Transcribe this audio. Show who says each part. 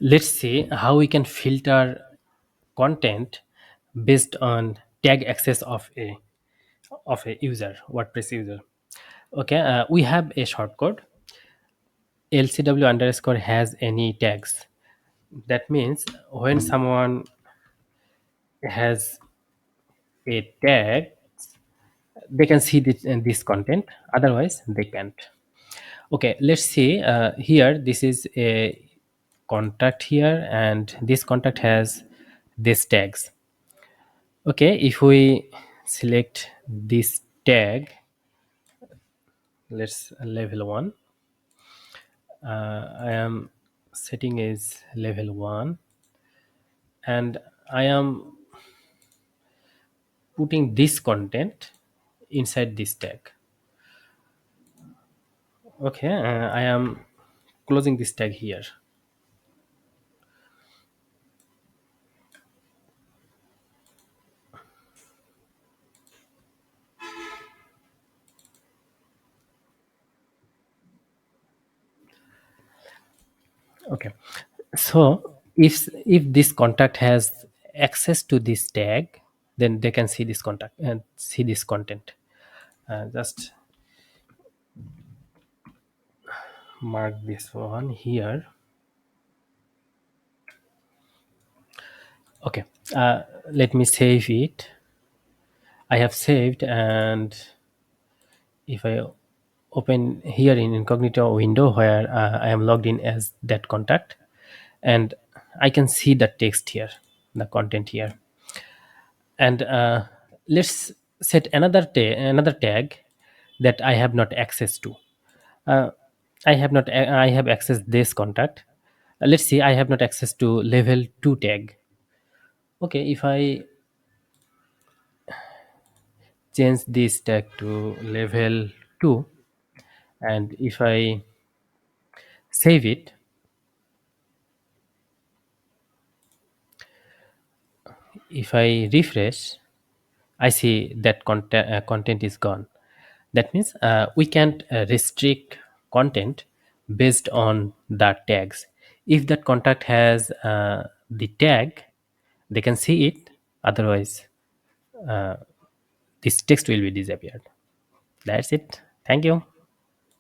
Speaker 1: Let's see how we can filter content based on tag access of a user, WordPress user. Okay, we have a shortcode lcw underscore has any tags. That means when someone has a tag, they can see this content. Otherwise, they can't. Okay, let's see. Here, this is a contact here, and this contact has these tags. Okay, if we select this tag, let's level 1. I am setting is level 1, and I am putting this content inside this tag. Okay, I am closing this tag here. Okay, so if this contact has access to this tag, then they can see this contact and see this content. Just mark this one here. Okay, let me save it. I have saved, and if I open here in incognito window where I am logged in as that contact, and I can see the text here, the content here. And let's set another tag that I have not access to. uh, I have access this contact. Let's see, I have not access to level 2 tag. Okay, if I change this tag to level 2, and if I save it, if I refresh, I see that content is gone. That means we can't restrict content based on the tags. If that contact has the tag, they can see it. Otherwise, this text will be disappeared. That's it. Thank you.